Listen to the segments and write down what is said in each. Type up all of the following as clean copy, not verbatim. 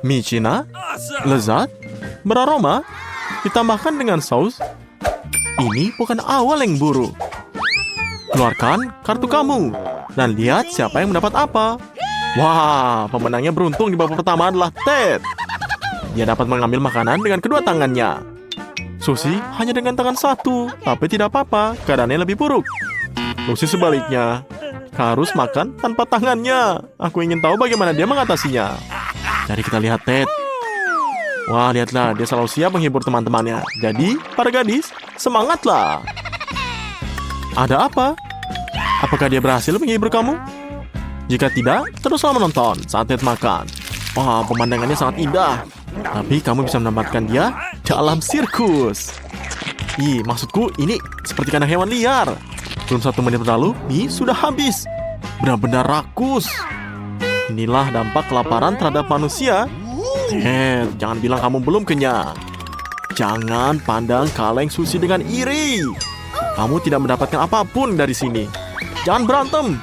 Mie Cina, lezat, beraroma, ditambahkan dengan saus. Ini bukan awal yang buruk. Keluarkan kartu kamu dan lihat siapa yang mendapat apa. Wah, pemenangnya beruntung di babak pertama adalah Ted. Dia dapat mengambil makanan dengan kedua tangannya. Susie hanya dengan tangan satu, tapi tidak apa-apa, keadaannya lebih buruk. Lucy sebaliknya, harus makan tanpa tangannya. Aku ingin tahu bagaimana dia mengatasinya. Jadi kita lihat Ted. Wah, lihatlah, dia selalu siap menghibur teman-temannya. Jadi, para gadis, semangatlah. Ada apa? Apakah dia berhasil menghibur kamu? Jika tidak, teruslah menonton saat Ted makan. Wah, pemandangannya sangat indah. Tapi kamu bisa menempatkan dia dalam sirkus. Maksudku ini seperti kandang hewan liar. Belum 1 menit berlalu, mie sudah habis. Benar-benar rakus. Inilah dampak kelaparan terhadap manusia. Jangan bilang kamu belum kenyang. Jangan pandang kaleng Susie dengan iri. Kamu tidak mendapatkan apapun dari sini. Jangan berantem.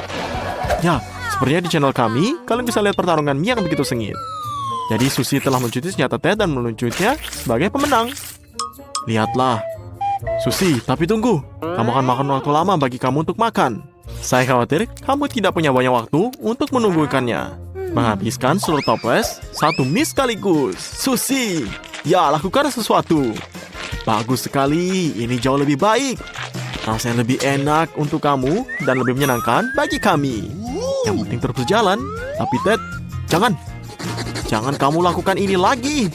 Ya, sepertinya di channel kami, kalian bisa lihat pertarungan mie yang begitu sengit. Jadi Susie telah melucuti senjata Ted dan meluncurnya sebagai pemenang. Lihatlah. Susie, tapi tunggu. Kamu akan makan waktu lama bagi kamu untuk makan. Saya khawatir kamu tidak punya banyak waktu untuk menunggu ikannya. Menghabiskan seluruh toples 1 mie sekaligus. Susie, ya lakukan sesuatu. Bagus sekali, ini jauh lebih baik. Rasanya lebih enak untuk kamu dan lebih menyenangkan bagi kami. Yang penting terus berjalan. Tapi Ted, jangan kamu lakukan ini lagi.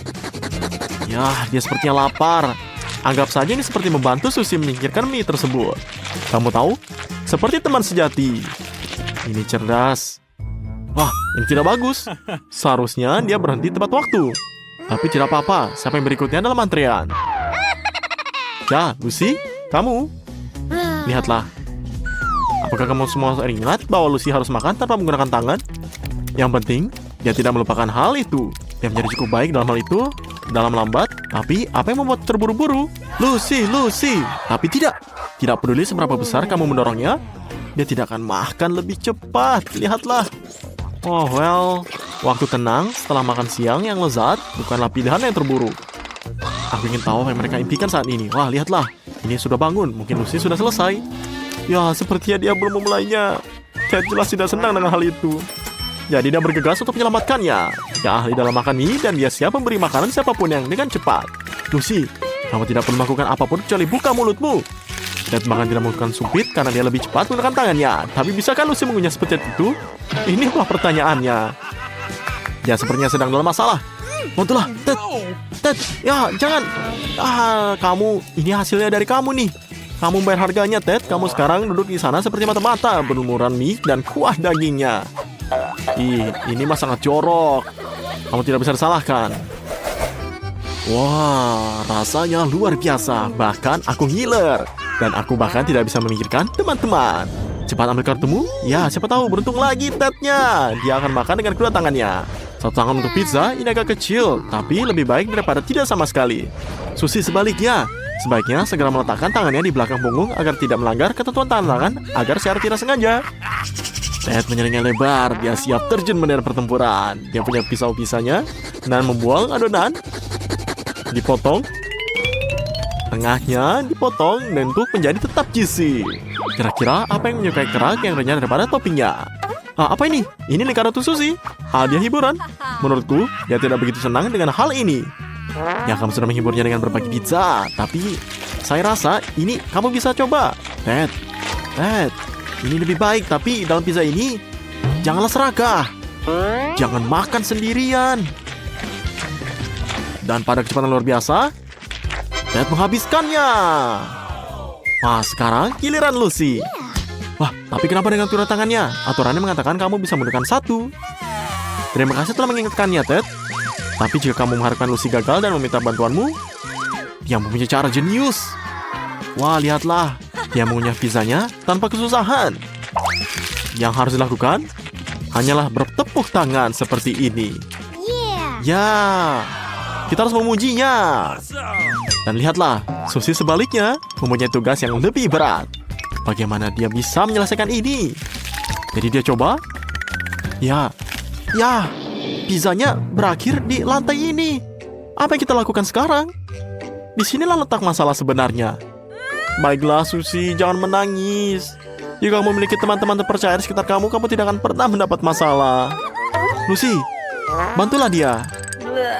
Ya, dia sepertinya lapar. Anggap saja ini seperti membantu Susie menyingkirkan mie tersebut. Kamu tahu? Seperti teman sejati. Ini cerdas. Wah, ini tidak bagus. Seharusnya dia berhenti tepat waktu. Tapi tidak apa-apa, siapa yang berikutnya dalam antrian? Ya, Lucy, kamu. Lihatlah. Apakah kamu semua ingat bahwa Lucy harus makan tanpa menggunakan tangan? Yang penting, dia tidak melupakan hal itu. Dia menjadi cukup baik dalam hal itu, dalam lambat. Tapi apa yang membuat terburu-buru? Lucy. Tapi tidak peduli seberapa besar kamu mendorongnya, dia tidak akan makan lebih cepat. Lihatlah. Oh well, waktu tenang setelah makan siang yang lezat bukanlah pilihan yang terburuk. Aku ingin tahu apa yang mereka impikan saat ini. Wah, lihatlah. Ini sudah bangun. Mungkin Lucy sudah selesai. Ya, sepertinya dia belum memulainya. Ted jelas tidak senang dengan hal itu. Jadi dia bergegas untuk menyelamatkannya. Dia ahli dalam makan mie dan dia siap memberi makanan siapapun yang dengan cepat. Lucy, kamu tidak perlu melakukan apapun kecuali buka mulutmu. Ted bahkan tidak melakukan sumpit karena dia lebih cepat menggunakan tangannya. Tapi bisakah Lucy mengunyah seperti itu? Ini adalah pertanyaannya. Dia sepertinya sedang dalam masalah. Mantulah, Ted, ya jangan. Kamu, ini hasilnya dari kamu nih. Kamu bayar harganya, Ted. Kamu sekarang duduk di sana seperti mata-mata berlumuran mie dan kuah dagingnya. Ini mah sangat jorok. Kamu tidak bisa disalahkan. Wah, rasanya luar biasa. Bahkan aku ngiler. Dan aku bahkan tidak bisa memikirkan teman-teman. Cepat ambil kartumu. Ya, siapa tahu beruntung lagi Tednya. Dia akan makan dengan kedua tangannya. Satu tangan untuk pizza, ini agak kecil. Tapi lebih baik daripada tidak sama sekali. Susie sebaliknya. Sebaiknya segera meletakkan tangannya di belakang punggung agar tidak melanggar ketentuan tangan agar secara tidak sengaja. Ted menyeringai lebar. Dia siap terjun medan pertempuran. Dia punya pisau-pisahnya dan membuang adonan. Dipotong. Tengahnya dipotong dan untuk menjadi tetap juicy. Kira-kira apa yang menyukai kerak yang renyah daripada toppingnya? Apa ini? Ini negara Susie. Hadiah hiburan. Menurutku, dia tidak begitu senang dengan hal ini. Ya, kamu sudah menghiburnya dengan berbagi pizza. Tapi, saya rasa ini kamu bisa coba. Ted, ini lebih baik. Tapi dalam pizza ini, janganlah serakah. Jangan makan sendirian. Dan pada kecepatan luar biasa, Ted menghabiskannya. Wah, sekarang giliran Lucy. Wah, tapi kenapa dengan turun tangannya? Aturannya mengatakan kamu bisa menggunakan 1. Terima kasih telah mengingatkannya, Ted. Tapi jika kamu mengharapkan Lucy gagal dan meminta bantuanmu, dia mempunyai cara jenius. Wah, lihatlah. Dia mengunyah pizzanya tanpa kesusahan. Yang harus dilakukan hanyalah bertepuk tangan seperti ini. Ya, kita harus memujinya. Dan lihatlah, Susie sebaliknya mempunyai tugas yang lebih berat. Bagaimana dia bisa menyelesaikan ini? Jadi dia coba. Ya, pizzanya berakhir di lantai ini. Apa yang kita lakukan sekarang? Disinilah letak masalah sebenarnya. Baiklah, Susie, jangan menangis. Jika kamu memiliki teman-teman terpercaya di sekitar kamu, kamu tidak akan pernah mendapat masalah. Lucy, bantulah dia.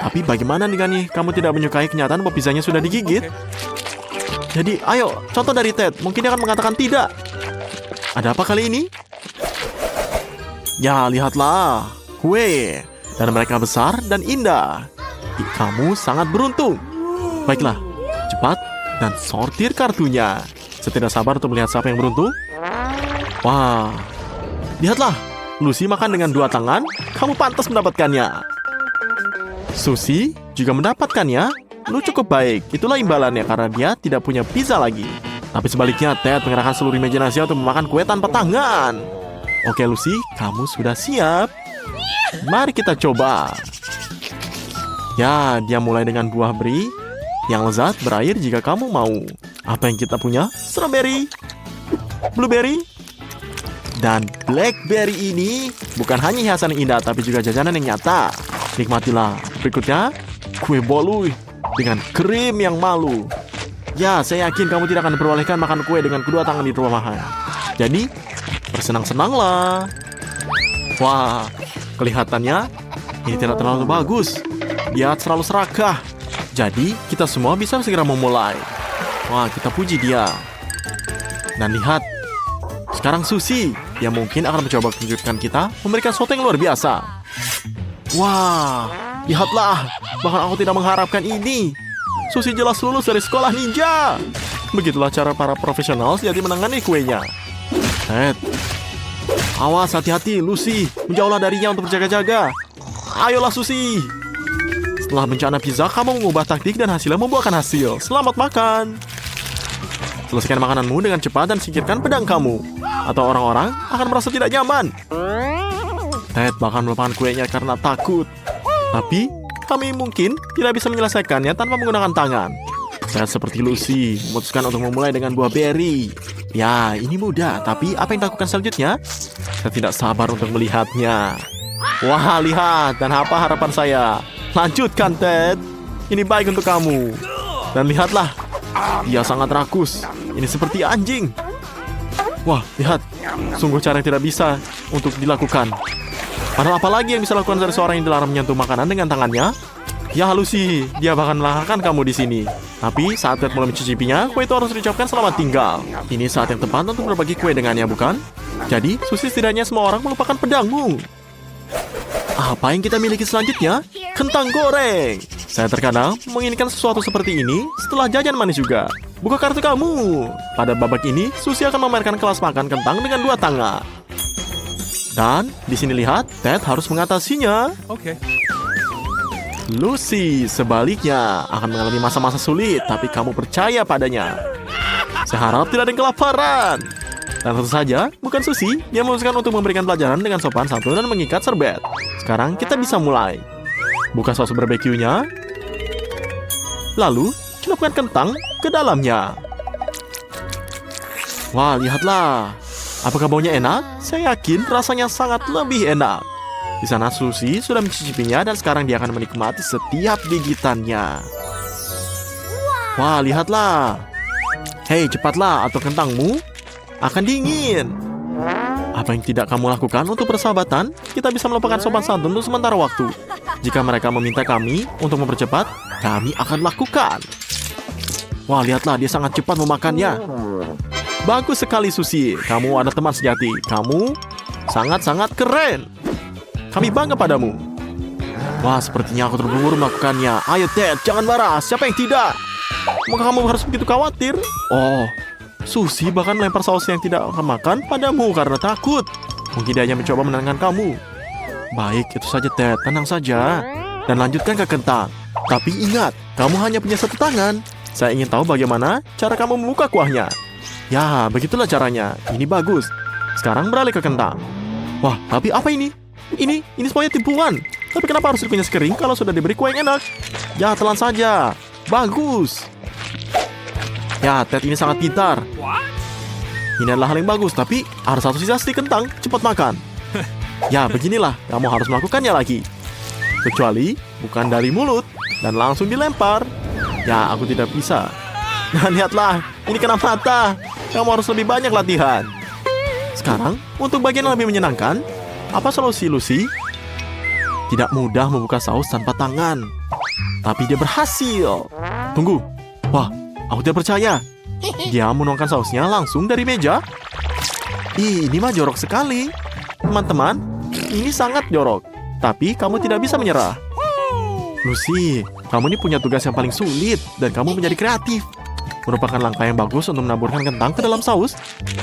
Tapi bagaimana nih, kamu tidak menyukai kenyataan bahwa pizzanya sudah digigit? Jadi, ayo, contoh dari Ted. Mungkin dia akan mengatakan tidak. Ada apa kali ini? Ya, lihatlah. Kue. Dan mereka besar dan indah. Kamu sangat beruntung. Baiklah, cepat dan sortir kartunya. Saya tidak sabar untuk melihat siapa yang beruntung. Wah, lihatlah. Lucy makan dengan 2 tangan. Kamu pantas mendapatkannya. Susie juga mendapatkannya. Lu cukup baik. Itulah imbalannya karena dia tidak punya pizza lagi. Tapi sebaliknya, Ted mengerahkan seluruh imajinasi untuk memakan kue tanpa tangan. Oke, Lucy, kamu sudah siap. Mari kita coba. Ya, dia mulai dengan buah beri yang lezat berair jika kamu mau. Apa yang kita punya? Strawberry, blueberry, dan blackberry ini bukan hanya hiasan yang indah, tapi juga jajanan yang nyata. Nikmatilah. Berikutnya, kue bolu dengan krim yang malu. Ya, saya yakin kamu tidak akan diperbolehkan makan kue dengan kedua tangan di rumahan. Jadi, bersenang-senanglah. Wah, kelihatannya ini tidak terlalu bagus. Dia terlalu serakah. Jadi, kita semua bisa segera memulai. Wah, kita puji dia. Dan lihat, sekarang Susie yang mungkin akan mencoba mengejutkan kita, memberikan sesuatu yang luar biasa. Wah, lihatlah, bahkan aku tidak mengharapkan ini. Susie jelas lulus dari sekolah ninja. Begitulah cara para profesional jadi menangani kuenya. Ted, awas, hati-hati, Lucy. Menjauhlah darinya untuk berjaga-jaga. Ayolah, Susie. Setelah bencana pizza, kamu mengubah taktik dan hasilnya membuahkan hasil. Selamat makan. Selesaikan makananmu dengan cepat dan singkirkan pedang kamu. Atau orang-orang akan merasa tidak nyaman. Ted bahkan melupakan kuenya karena takut. Tapi, kami mungkin tidak bisa menyelesaikannya tanpa menggunakan tangan. Ted seperti Lucy, memutuskan untuk memulai dengan buah beri. Ya, ini mudah, tapi apa yang dilakukan selanjutnya? Saya tidak sabar untuk melihatnya. Wah, lihat, dan apa harapan saya? Lanjutkan, Ted. Ini baik untuk kamu. Dan lihatlah, dia sangat rakus. Ini seperti anjing. Wah, lihat. Sungguh cara yang tidak bisa untuk dilakukan. Padahal apa lagi yang bisa dilakukan dari seorang yang dilarang menyentuh makanan dengan tangannya? Ya, Lucy, dia bahkan melahirkan kamu di sini. Tapi saat Ted mulai mencicipinya, kue itu harus diucapkan selamat tinggal. Ini saat yang tepat untuk berbagi kue dengannya, bukan? Jadi, Susie, setidaknya semua orang melupakan pedangmu. Apa yang kita miliki selanjutnya? Kentang goreng. Saya terkadang menginginkan sesuatu seperti ini setelah jajan manis juga. Buka kartu kamu. Pada babak ini, Susie akan memamerkan kelas makan kentang dengan 2 tangan. Dan di sini lihat, Ted harus mengatasinya. Oke. Lucy sebaliknya akan mengalami masa-masa sulit, tapi kamu percaya padanya. Saya harap tidak ada yang kelaparan. Dan tentu saja, bukan Susie, dia memutuskan untuk memberikan pelajaran dengan sopan santun dan mengikat serbet. Sekarang kita bisa mulai. Buka saus barbeque-nya. Lalu, celupkan kentang ke dalamnya. Wah, lihatlah. Apakah baunya enak? Saya yakin rasanya sangat lebih enak. Di sana Susie sudah mencicipinya dan sekarang dia akan menikmati setiap gigitannya. Wah, lihatlah. Hei, cepatlah atau kentangmu akan dingin. Apa yang tidak kamu lakukan untuk persahabatan? Kita bisa melupakan sopan santun untuk sementara waktu. Jika mereka meminta kami untuk mempercepat, kami akan lakukan. Wah, lihatlah, dia sangat cepat memakannya. Bagus sekali, Susie. Kamu ada teman sejati. Kamu sangat-sangat keren. Kami bangga padamu. Wah, sepertinya aku terburu-buru melakukannya. Ayo, Ted, jangan marah. Siapa yang tidak? Maka kamu harus begitu khawatir? Oh, Susie bahkan melempar saus yang tidak akan makan padamu karena takut. Mungkin dia hanya mencoba menenangkan kamu. Baik, itu saja, Ted. Tenang saja. Dan lanjutkan ke kentang. Tapi ingat, kamu hanya punya 1 tangan. Saya ingin tahu bagaimana cara kamu membuka kuahnya. Ya, begitulah caranya. Ini bagus. Sekarang beralih ke kentang. Wah, tapi apa ini? Ini semuanya tipuan. Tapi kenapa harus dikunyah kering kalau sudah diberi kue yang enak? Ya, telan saja. Bagus. Ya, Ted ini sangat pintar. Ini adalah hal yang bagus, tapi ada 1 sisa stik kentang. Cepat makan. Ya, beginilah. Kamu harus melakukannya lagi. Kecuali bukan dari mulut dan langsung dilempar. Ya, aku tidak bisa. Nah, lihatlah, ini kena mata. Kamu harus lebih banyak latihan. Sekarang, untuk bagian yang lebih menyenangkan, apa solusi Lucy? Tidak mudah membuka saus tanpa tangan. Tapi dia berhasil. Tunggu. Wah, aku tidak percaya. Dia menuangkan sausnya langsung dari meja. Ih, ini mah jorok sekali. Teman-teman, ini sangat jorok. Tapi kamu tidak bisa menyerah. Lucy, kamu ini punya tugas yang paling sulit dan kamu menjadi kreatif. Merupakan langkah yang bagus untuk menaburkan kentang ke dalam saus.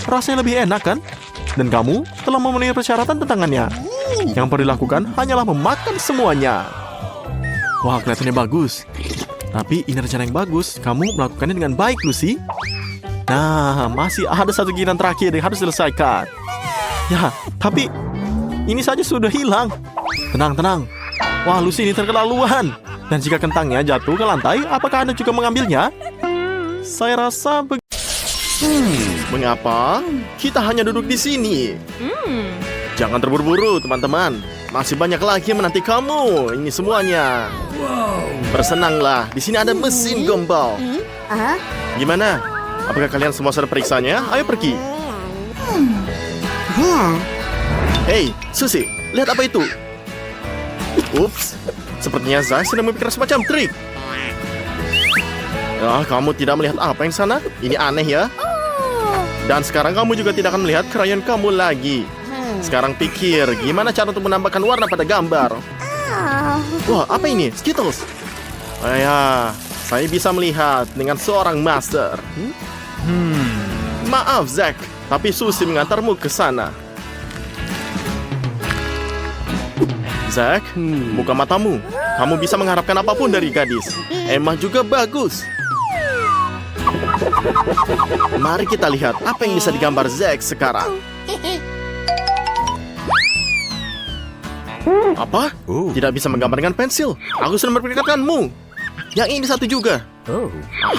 Rasanya lebih enak, kan? Dan kamu telah memenuhi persyaratan tentangannya. Yang perlu dilakukan hanyalah memakan semuanya. Wah, kelihatannya bagus. Tapi ini rencana yang bagus. Kamu melakukannya dengan baik, Lucy. Nah, masih ada satu gigiran terakhir yang harus diselesaikan. Ya, tapi ini saja sudah hilang. Tenang, tenang. Wah, Lucy ini terketerlaluan. Dan jika kentangnya jatuh ke lantai, apakah Anda juga mengambilnya? Saya rasa mengapa kita hanya duduk di sini? Jangan terburu-buru, teman-teman. Masih banyak lagi yang menanti kamu. Ini semuanya. Bersenanglah. Di sini ada mesin gombal. Gimana? Apakah kalian semua sudah periksanya? Ayo pergi. Hei, Susie, lihat apa itu? Ups, sepertinya Zach sedang memikirkan semacam trik. Kamu tidak melihat apa yang sana? Ini aneh ya. Dan sekarang kamu juga tidak akan melihat krayon kamu lagi. Sekarang pikir, gimana cara untuk menambahkan warna pada gambar? Wah, apa ini? Skittles. Ya, saya bisa melihat dengan seorang master. Maaf, Zach, tapi Susie mengantarmu ke sana. Zach, buka matamu. Kamu bisa mengharapkan apapun dari gadis. Emma juga bagus. Mari kita lihat apa yang bisa digambar Zach sekarang. Apa? Tidak bisa menggambar dengan pensil. Aku sudah memperingatkanmu. Yang ini satu juga.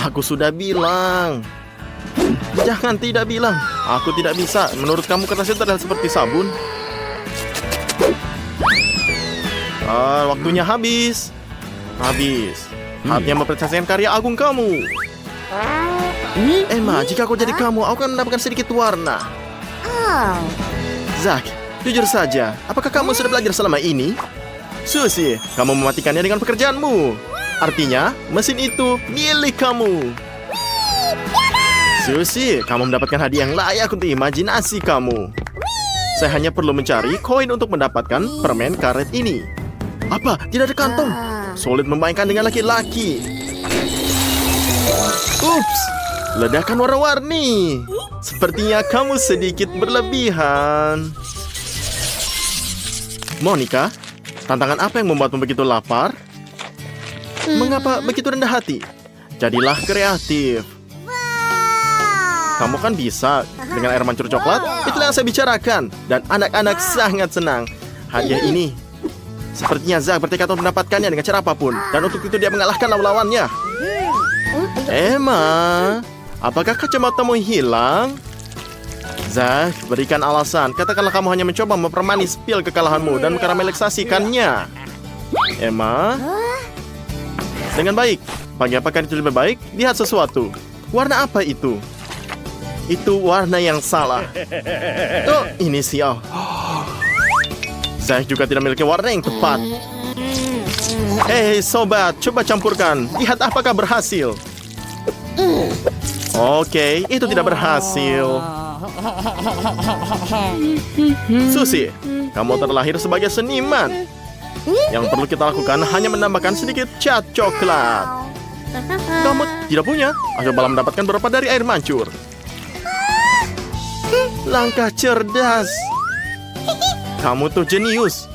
Aku sudah bilang. Jangan tidak bilang. Aku tidak bisa. Menurut kamu kertas itu terlihat seperti sabun? Waktunya habis. Saatnya mempresentasikan karya agung kamu. Emma, jika aku jadi kamu, aku akan mendapatkan sedikit warna. Zach, jujur saja, apakah kamu sudah belajar selama ini? Susie, kamu mematikannya dengan pekerjaanmu. Artinya, mesin itu milik kamu. Susie, kamu mendapatkan hadiah yang layak untuk imajinasi kamu. Saya hanya perlu mencari koin untuk mendapatkan permen karet ini. Apa? Tidak ada kantong. Sulit memainkan dengan laki-laki. Ups, ledakan warna-warni. Sepertinya kamu sedikit berlebihan. Monica, tantangan apa yang membuatmu begitu lapar? Mengapa begitu rendah hati? Jadilah kreatif. Kamu kan bisa dengan air mancur coklat. Itulah yang saya bicarakan. Dan anak-anak sangat senang. Hadiah ini sepertinya Zach bertekad untuk mendapatkannya dengan cara apapun. Dan untuk itu dia mengalahkan lawan-lawannya. Emma, apakah kacamatamu hilang? Zach, berikan alasan. Katakanlah kamu hanya mencoba mempermanis pil kekalahanmu dan mengkaramelisasikannya. Emma, dengan baik. Bagi apakah itu lebih baik? Lihat sesuatu. Warna apa itu? Itu warna yang salah. Oh, inisial. Zach juga tidak memiliki warna yang tepat. Hei, sobat, coba campurkan. Lihat apakah berhasil. Oke, itu tidak berhasil. Susie, kamu terlahir sebagai seniman. Yang perlu kita lakukan hanya menambahkan sedikit cat coklat. Kamu tidak punya? Coba mendapatkan beberapa dari air mancur. Langkah cerdas. Kamu tuh jenius.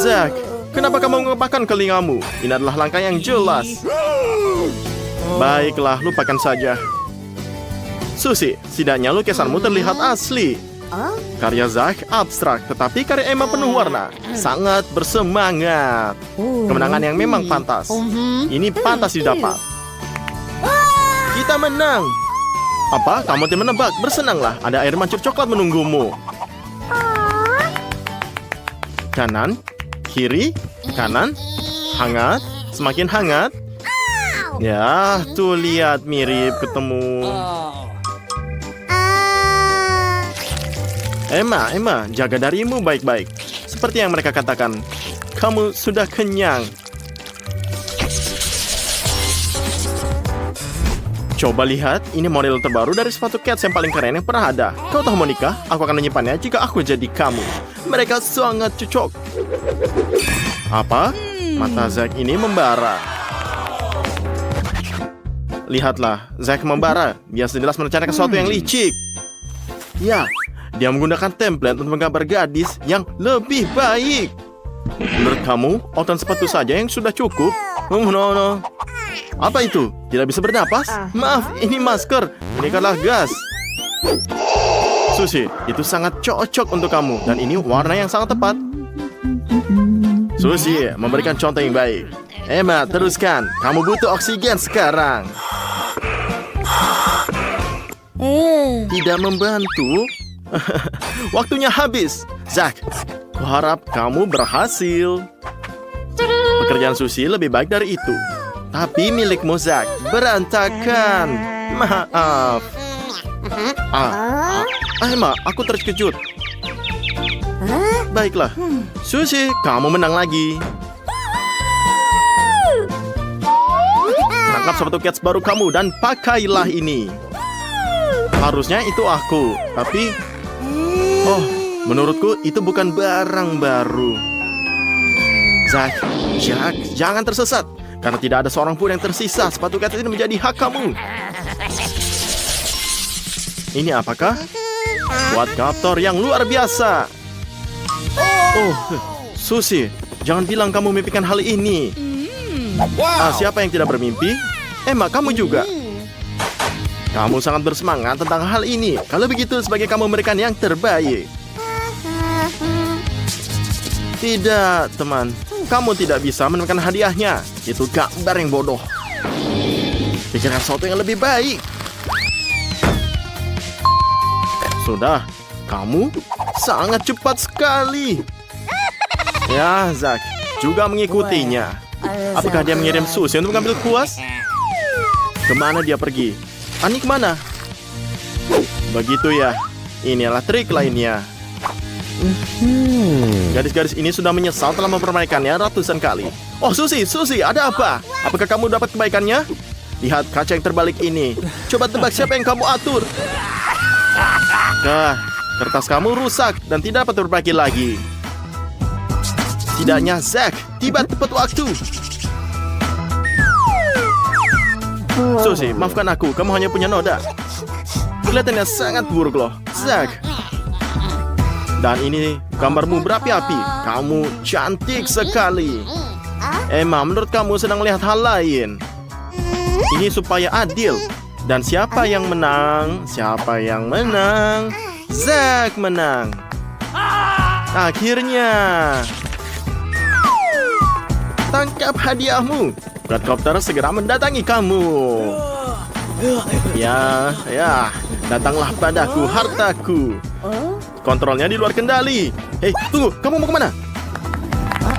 Zach, kenapa kamu mengepakkan telingamu? Ini adalah langkah yang jelas. Baiklah, lupakan saja. Susie, setidaknya lukisanmu terlihat asli. Karya Zach abstrak, tetapi karya Emma penuh warna. Sangat bersemangat. Kemenangan yang memang pantas. Ini pantas didapat. Kita menang. Apa? Kamu tidak menebak? Bersenanglah, ada air mancur coklat menunggumu. Kanan, Kiri, kanan, hangat, semakin hangat. Ya, tuh lihat mirip ketemu. Emma, jaga darimu baik-baik. Seperti yang mereka katakan, kamu sudah kenyang. Coba lihat, ini model terbaru dari sepatu Cats yang paling keren yang pernah ada. Kau tahu Monica, aku akan menyimpannya jika aku jadi kamu. Mereka sangat cocok. Apa? Mata Zack ini membara. Lihatlah, Zack membara. Dia jelas merencanakan sesuatu yang licik. Ya, dia menggunakan template untuk menggambar gadis yang lebih baik. Menurut kamu, outan sepatu saja yang sudah cukup? No. Apa itu? Tidak bisa bernapas? Maaf, ini masker. Ini adalah gas. Susie, itu sangat cocok untuk kamu. Dan ini warna yang sangat tepat. Susie, memberikan contoh yang baik. Emma, teruskan. Kamu butuh oksigen sekarang. Tidak membantu. Waktunya habis. Zack, kuharap kamu berhasil. Pekerjaan Susie lebih baik dari itu. Tapi milikmu, Zack, berantakan. Maaf. Emma, aku terkejut. Baiklah. Susie, kamu menang lagi. Tangkap sepatu Cats baru kamu dan pakailah ini. Harusnya itu aku, tapi menurutku itu bukan barang baru. Zack, jangan tersesat. Karena tidak ada seorang pun yang tersisa. Sepatu Cats ini menjadi hak kamu. Ini apakah? Buat kaptor yang luar biasa. Susie, jangan bilang kamu mimpikan hal ini. Siapa yang tidak bermimpi? Emma, kamu juga. Kamu sangat bersemangat tentang hal ini. Kalau begitu, sebagai kamu memberikan yang terbaik. Tidak, teman. Kamu tidak bisa menemukan hadiahnya. Itu gambar yang bodoh. Pikirkan sesuatu yang lebih baik. Sudah, kamu sangat cepat sekali. Ya, Zack juga mengikutinya. Apakah dia mengirim Susie untuk mengambil kuas? Kemana dia pergi? Ani kemana? Begitu ya. Inilah trik lainnya. Gadis-gadis ini sudah menyesal telah mempermainkannya ratusan kali. Susie, ada apa? Apakah kamu dapat kebaikannya? Lihat kaca yang terbalik ini. Coba tebak siapa yang kamu atur. Kertas kamu rusak dan tidak dapat diperbaiki lagi. Setidaknya Zack tiba tepat waktu. Susie, maafkan aku, kamu hanya punya noda. Kelihatannya sangat buruk loh, Zack. Dan ini gambarmu berapi-api. Kamu cantik sekali. Emma, menurut kamu sedang melihat hal lain. Ini supaya adil. Dan siapa yang menang? Zack menang. Akhirnya. Tangkap hadiahmu. Quadcopter segera mendatangi kamu. Ya, datanglah padaku, hartaku. Kontrolnya di luar kendali. Hei, tunggu, kamu mau kemana?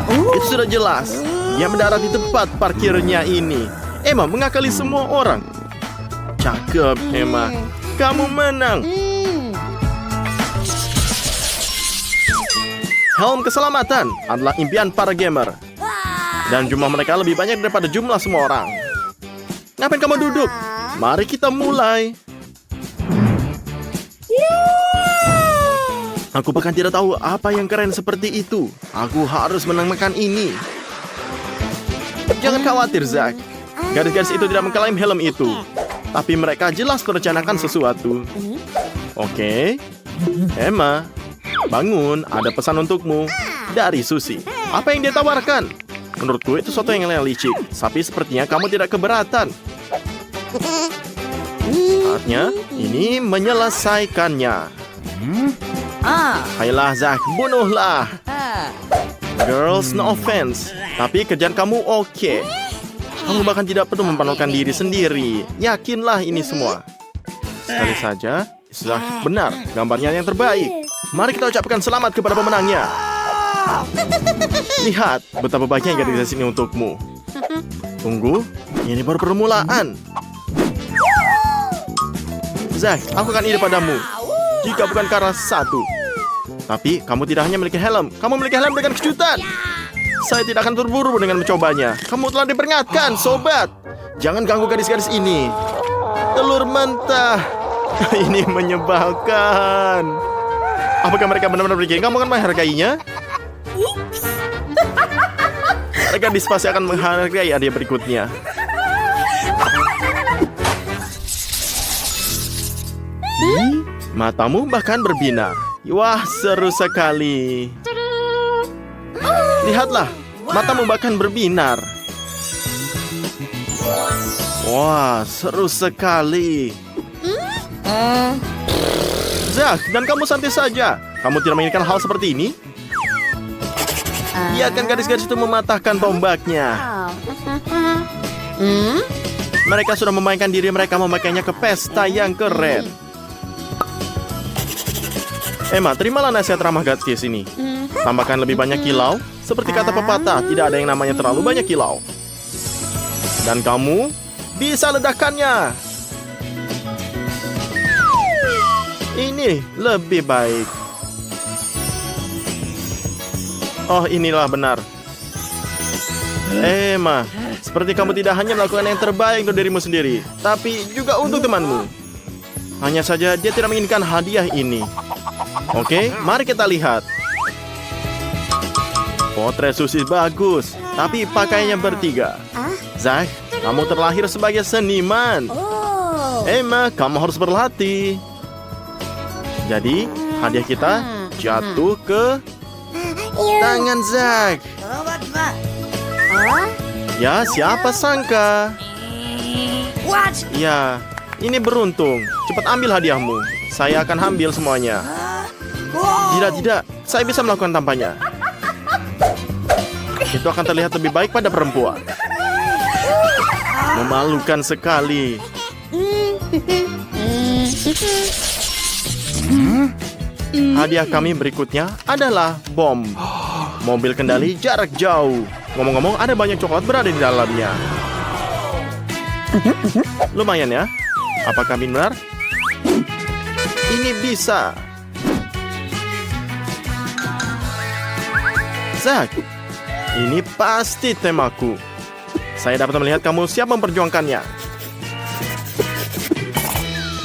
Itu sudah jelas. Dia mendarat di tempat parkirnya ini. Emma mengakali semua orang. Cakep, Emma. Kamu menang. Helm keselamatan adalah impian para gamer. Dan jumlah mereka lebih banyak daripada jumlah semua orang. Ngapain kamu duduk? Mari kita mulai. Aku bahkan tidak tahu apa yang keren seperti itu. Aku harus menamakan ini. Jangan khawatir, Zack. Gadis-gadis itu tidak mengklaim helm itu. Tapi mereka jelas merencanakan sesuatu. Oke. Emma, bangun. Ada pesan untukmu. Dari Susie. Apa yang dia tawarkan? Menurutku itu sesuatu yang licik. Tapi sepertinya kamu tidak keberatan. Saatnya ini menyelesaikannya. Ayolah, Zack, bunuhlah. Girls, no offense. Tapi kerjaan kamu oke. Kamu bahkan tidak perlu mempanulkan diri sendiri. Yakinlah ini semua. Sekali saja, sudah benar. Gambarnya yang terbaik. Mari kita ucapkan selamat kepada pemenangnya. Lihat betapa baiknya gadis ini untukmu. Tunggu, ini baru permulaan. Zack, aku akan ide padamu. Jika bukan karena satu. Tapi kamu tidak hanya memiliki helm, kamu memiliki helm dengan kejutan. Saya tidak akan terburu-buru dengan mencobanya. Kamu telah diperingatkan, sobat. Jangan ganggu gadis-gadis ini. Telur mentah. Ini menyebalkan. Apakah mereka benar-benar berpikir kamu akan menghargainya? Mereka pasti akan menghargai hadiah berikutnya. Matamu bahkan berbinar. Wah, seru sekali. Lihatlah, matamu bahkan berbinar. Wah, seru sekali. Zack, dan kamu santai saja. Kamu tidak menginginkan hal seperti ini? Biarkan gadis-gadis itu mematahkan tombaknya. Mereka sudah memainkan diri mereka memakainya ke pesta yang keren. Emma, terimalah nasihat ramah gadis ini. Tambahkan lebih banyak kilau. Seperti kata pepatah, tidak ada yang namanya terlalu banyak kilau. Dan kamu bisa ledakannya. Ini lebih baik. Oh, inilah benar. Emma, seperti kamu tidak hanya melakukan yang terbaik untuk dirimu sendiri, tapi juga untuk temanmu. Hanya saja dia tidak menginginkan hadiah ini. Oke, mari kita lihat. Potret Susi bagus, tapi pakainya bertiga. Zack, kamu terlahir sebagai seniman. Emma, kamu harus berlatih. Jadi, hadiah kita jatuh ke tangan Zack. Ya, siapa sangka? Ya, ini beruntung. Cepat ambil hadiahmu. Saya akan ambil semuanya. Tidak, saya bisa melakukan tanpanya. Itu akan terlihat lebih baik pada perempuan. Memalukan sekali. Hadiah kami berikutnya adalah bom. Mobil kendali jarak jauh. Ngomong-ngomong, ada banyak coklat berada di dalamnya. Lumayan ya. Apakah benar? Ini bisa. Zack, ini pasti temaku. Saya dapat melihat kamu siap memperjuangkannya.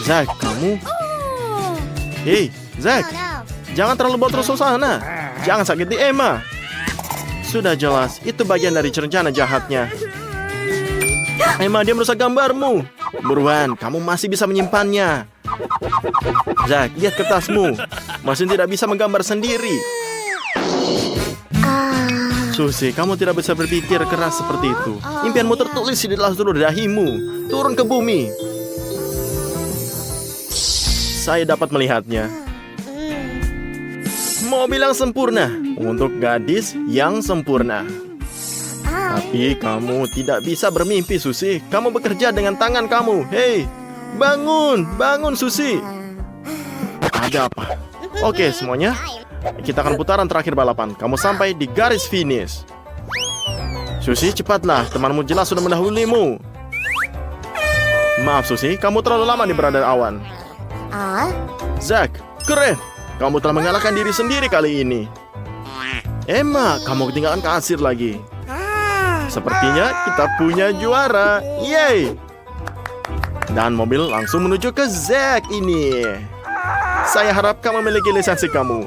Zack, kamu... Hei, Zack, jangan terlalu boros suasana. Jangan sakiti Emma. Sudah jelas, itu bagian dari rencana jahatnya. Emma, dia merusak gambarmu. Buruan, kamu masih bisa menyimpannya. Zack, lihat kertasmu. Masih tidak bisa menggambar sendiri. Susi, kamu tidak bisa berpikir keras seperti itu. Impianmu tertulis di dalam seluruh dahimu. Turun ke bumi. Saya dapat melihatnya. Mobil yang sempurna untuk gadis yang sempurna. Tapi kamu tidak bisa bermimpi, Susi. Kamu bekerja dengan tangan kamu. Hei, bangun, bangun, Susi. Ada apa? Oke, semuanya. Kita akan putaran terakhir balapan. Kamu sampai di garis finish. Susi, cepatlah. Temanmu jelas sudah mendahulimu. Maaf, Susi. Kamu terlalu lama di berada awan. Zack, keren. Kamu telah mengalahkan diri sendiri kali ini. Emma, kamu ketinggalan kasir lagi. Sepertinya kita punya juara. Yeay. Dan mobil langsung menuju ke Zack ini. Saya harap kamu memiliki lisensi kamu.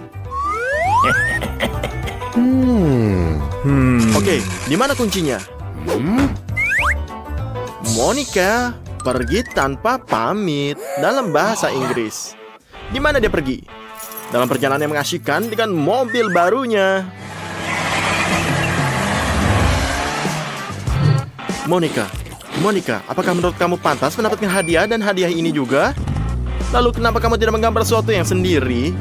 Oke, di mana kuncinya? Monica pergi tanpa pamit dalam bahasa Inggris. Di mana dia pergi? Dalam perjalanan yang mengasyikkan dengan mobil barunya. Monica, apakah menurut kamu pantas mendapatkan hadiah dan hadiah ini juga? Lalu kenapa kamu tidak menggambar sesuatu yang sendiri?